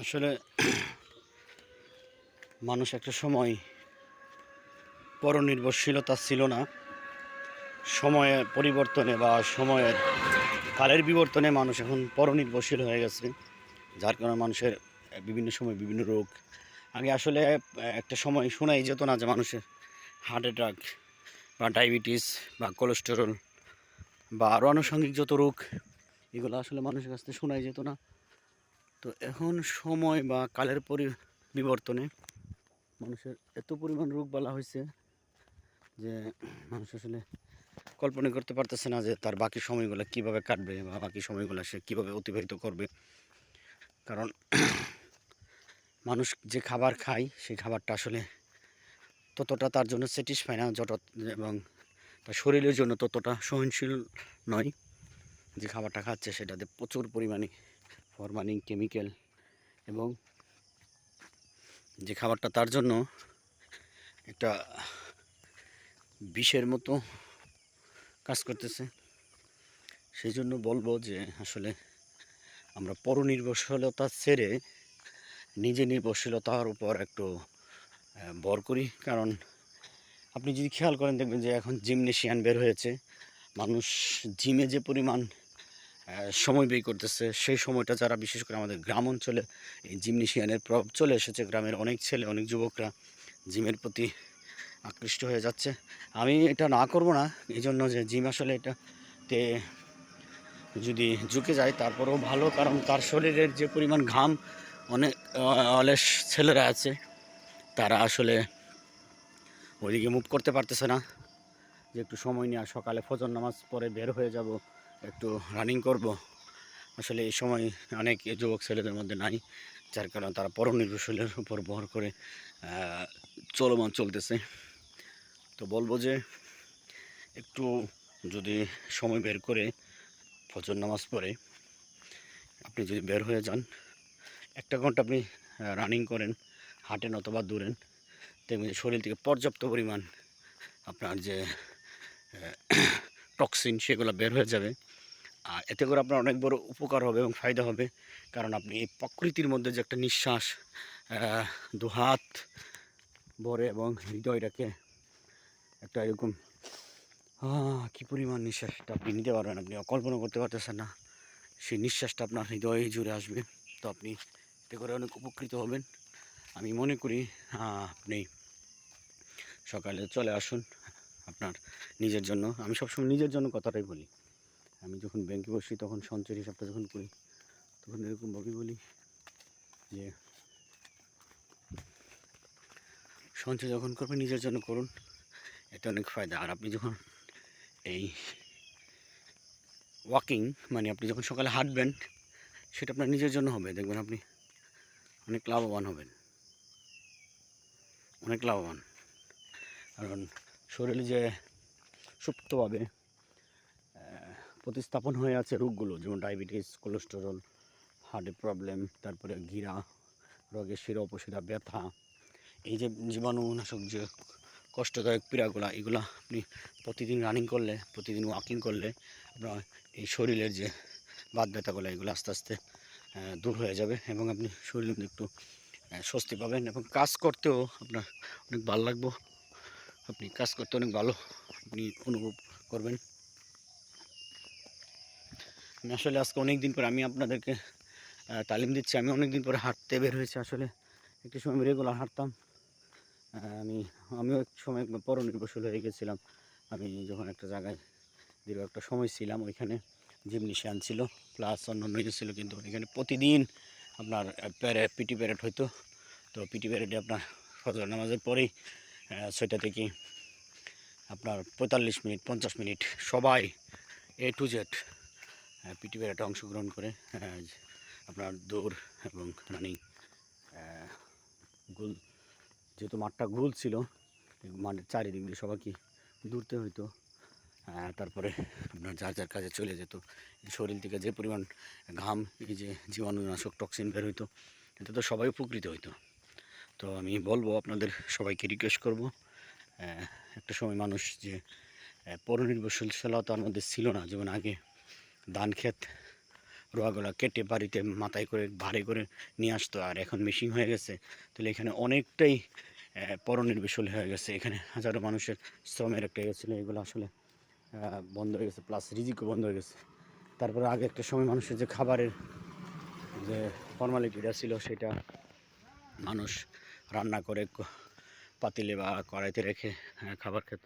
আসলে মানুষ একটা সময় পরনির্ভরশীলতা ছিল না। সময়ের পরিবর্তনে বা সময়ের কালের বিবর্তনে মানুষ এখন পরনির্ভরশীল হয়ে গেছে, যার কারণে মানুষের বিভিন্ন সময় বিভিন্ন রোগ। আগে আসলে একটা সময় শোনাই যেত না যে মানুষের হার্ট অ্যাটাক বা ডায়াবেটিস বা কোলেস্টেরল বা আরও আনুষঙ্গিক যত রোগ, এগুলো আসলে মানুষের কাছ থেকে শোনাই যেত না। তো এখন সময় বা কালের বিবর্তনে মানুষের এত পরিমাণ রোগ বালা হয়েছে যে মানুষ আসলে কল্পনা করতে পারতেছে না যে তার বাকি সময়গুলো কিভাবে কাটবে বা বাকি সময়গুলো সে কীভাবে অতিবাহিত করবে। কারণ মানুষ যে খাবার খায় সেই খাবারটা আসলে ততটা তার জন্য স্যাটিসফাই না, এবং তার শরীরের জন্য ততটা সহনশীল নয়। যে খাবারটা খাচ্ছে সেটাতে প্রচুর পরিমাণে ফরমালিন কেমিক্যাল, এবং যে খাবারটা তার জন্য একটা বিষের মতো কাজ করতেছে। সেই জন্য বলবো যে আসলে আমরা পরনির্ভরশীলতা ছেড়ে নিজে নির্ভরশীলতার উপর একটু ভর করি। কারণ আপনি যদি খেয়াল করেন দেখবেন যে এখন জিমনেশিয়ান বের হয়েছে। মানুষ জিমে যে পরিমাণ সময় ব্যয় করতেছে, সেই সময়টা যারা বিশেষ করে আমাদের গ্রাম অঞ্চলে এই জিমনেশিয়ানের প্রভাব চলে এসেছে। গ্রামের অনেক ছেলে অনেক যুবকরা জিমের প্রতি আকৃষ্ট হয়ে যাচ্ছে। আমি এটা না করব না, এই জন্য যে জিম আসলে এটাতে যদি ঝুঁকে যায় তারপরেও ভালো, কারণ তার শরীরের যে পরিমাণ ঘাম, অনেক অলস ছেলেরা আছে তারা আসলে ওইদিকে মুভ করতে পারতেছে না। যে একটু সময় নিয়ে সকালে ফজর নামাজ পরে বের হয়ে যাব, একটু রানিং করব, আসলে এই সময় অনেক যুবক ছেলেদের মধ্যে নাই। যার কারণে তারা পরনির্ভরশীলের উপর ভর করে চলমান চলতেছে। তো বলবো যে একটু যদি সময় বের করে ফজর নামাজ পড়ে আপনি যদি বের হয়ে যান, 1 ঘন্টা আপনি রানিং করেন, হাঁটেন অথবা দৌড়েন, দেখবেন শরীর থেকে পর্যাপ্ত পরিমাণ আপনার যে টক্সিন সেগুলো বের হয়ে যাবে। আর এতে করে আপনার অনেক বড় উপকার হবে এবং ফায়দা হবে। কারণ আপনি এই প্রকৃতির মধ্যে যে একটা নিঃশ্বাস দুহাত ভরে এবং হৃদয়টাকে একটা এরকম কী পরিমাণ নিঃশ্বাসটা আপনি নিতে পারবেন, আপনি কল্পনা করতে পারতেছেন না। সেই নিঃশ্বাসটা আপনার হৃদয়ে জুড়ে আসবে। তো আপনি এতে করে অনেক উপকৃত হবেন। আমি মনে করি আপনি সকালে চলে আসুন আপনার নিজের জন্য। আমি সবসময় নিজের জন্য কথাটাই বলি। আমি যখন ব্যাংকে বসি তখন সঞ্চয়ের হিসাবটা যখন করি তখন এরকমভাবেই বলি যে সঞ্চয় যখন করবেন নিজের জন্য করুন, এটা অনেক ফায়দা। আর আপনি যখন এই ওয়াকিং মানে আপনি যখন সকালে হাঁটবেন, সেটা আপনার নিজের জন্য হবে। দেখবেন আপনি অনেক লাভবান হবেন, অনেক লাভবান। কারণ শরীরে যে সুপ্তভাবে প্রতিস্থাপন হয়ে আছে রোগগুলো, যেমন ডায়াবেটিস, কোলেস্টেরল, হার্টের প্রবলেম, তারপরে গিরা রোগের শিরা উপশিরা ব্যথা, এই যে জীবাণুনাশক যে কষ্টদায়ক পীড়াগুলো, এগুলো আপনি প্রতিদিন রানিং করলে, প্রতিদিন ওয়াকিং করলে আপনার এই শরীরের যে বাত ব্যথাগুলো এগুলো আস্তে আস্তে দূর হয়ে যাবে এবং আপনি শরীরের মধ্যে একটু স্বস্তি পাবেন এবং কাজ করতেও আপনার অনেক ভালো লাগবে। আপনি কাজ করতে অনেক ভালো আপনি অনুভব করবেন। আমি আসলে আজকে অনেক দিন পরে আমি আপনাদেরকে তালিম দিচ্ছি। আমি অনেক দিন পরে হাঁটতে বের হয়েছি। আসলে একটি সময় আমি রেগুলার হাঁটতাম। আমিও এক সময় পরনির্ভরশীল হয়ে গেছিলাম। আমি যখন একটা জায়গায় দীর্ঘ একটা সময় ছিলাম, ওইখানে জিমনেশিয়ান ছিল প্লাস অন্যান্য ইয়ে ছিল, কিন্তু এখানে প্রতিদিন আপনার পিটি প্যারেড হইতো। তো পিটি প্যারেডে আপনার ফজর নামাজের পরেই 6টা থেকে আপনার 45 মিনিট 50 মিনিট সবাই A to Z পিটি প্যারেডে অংশগ্রহণ করে আপনার দৌড় এবং রানিং গোল, যেহেতু মাঠটা গোল ছিল, মাঠের চারিদিক দিয়ে সবাইকে দৌড়তে হইতো। তারপরে আপনার যার যার কাজে চলে যেত। শরীর থেকে যে পরিমাণ ঘাম, এই যে জীবাণুনাশক টক্সিন বের হইতো, এতে তো সবাই উপকৃত হইতো। তো আমি বলবো আপনাদের সবাইকে রিকোয়েস্ট করব, একটা সময় মানুষ যে পরনির্ভরশীলতার মধ্যে ছিল না, যেমন আগে ধান ক্ষেত রোয়াগুলা কেটে বাড়িতে মাথায় করে ভারী করে নিয়ে আসতো, আর এখন মেশিন হয়ে গেছে। তাহলে এখানে অনেকটাই পরনির্ভরশীল হয়ে গেছে। এখানে হাজারো মানুষের শ্রমের একটা ইয়ে ছিল, এগুলো আসলে বন্ধ হয়ে গেছে, প্লাস রিজিকও বন্ধ হয়ে গেছে। তারপরে আগে একটা সময় মানুষের যে খাবারের যে ফর্মালিটিটা ছিল সেটা মানুষ রান্না করে পাতিলে বা কড়াইতে রেখে খাবার খেত।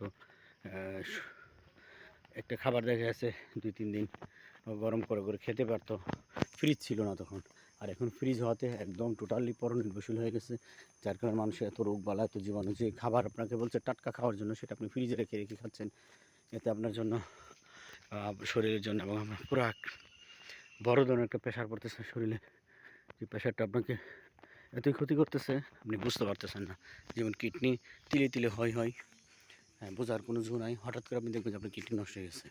একটা খাবার দেখা গেছে 2-3 দিন গরম করে করে খেতে পারতো, ফ্রিজ ছিল না তখন। আর এখন ফ্রিজ হওয়াতে একদম টোটালি পরনির্ভরশীল হয়ে গেছে, যার কারণে মানুষের এত রোগ বালা, এত জীবাণু। যে খাবার আপনাকে বলছে টাটকা খাওয়ার জন্য, সেটা আপনি ফ্রিজে রেখে রেখে খাচ্ছেন। এতে আপনার জন্য শরীরের জন্য এবং আপনার পুরো বড় ধরনের একটা প্রেশার পড়তেছে শরীরে। যে প্রেশারটা আপনাকে এতই ক্ষতি করতেছে আপনি বুঝতে পারতেছেন না। যেমন কিডনি তিলে তিলে হয়, হ্যাঁ, বোঝার কোনো জো নাই। হঠাৎ করে আপনি দেখবেন যে আপনার কিডনি নষ্ট হয়ে গেছে।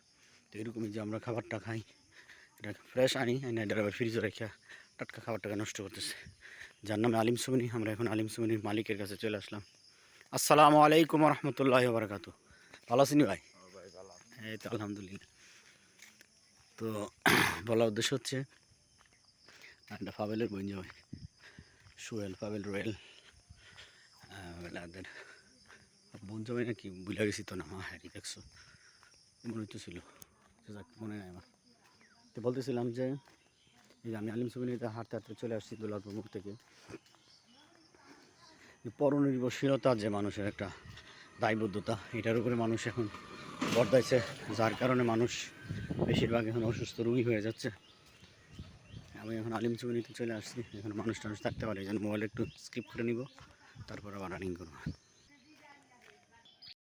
তো এরকমই যে আমরা খাবারটা খাই, এটা ফ্রেশ আনি না, এটা আবার ফ্রিজে রেখে টাটকা খাবারটাকে নষ্ট করতেছে। যার নামে আলিম সুমনি। আমরা এখন আলিম সুমনির মালিকের কাছে চলে আসলাম। আসসালামু আলাইকুম রহমতুল্লাহ বারাকাতু। ভালো আছেন ভাই? এই তো আলহামদুলিল্লাহ। তো বলার উদ্দেশ্য হচ্ছে একটা ফাবেলের বইন ভাই, সোহেল ফাবেল রোয়েল এদের বোন জমাই নাকি বুঝা গেছি তো না, হ্যাঁ দেখছো মনে হইতেছিল, যাক মনে নাই আমার। তো বলতেছিলাম যে এই যে আমি আলিম সুবিনিতে হাঁটতে হাঁটতে চলে আসছি দুলালপুর মোড় থেকে। পরনির্ভরশীলতা যে মানুষের একটা দায়বদ্ধতা, এটার উপরে মানুষ এখন বর্তাইছে, যার কারণে মানুষ বেশিরভাগ এখন অসুস্থ রোগী হয়ে যাচ্ছে। আমি এখন আলিম সুবিনিতে চলে আসছি, এখন মানুষ টানুষ থাকতে পারে, এই জন্য মোবাইল একটু স্কিপ করে নিব, তারপর আবার রানিং করবো।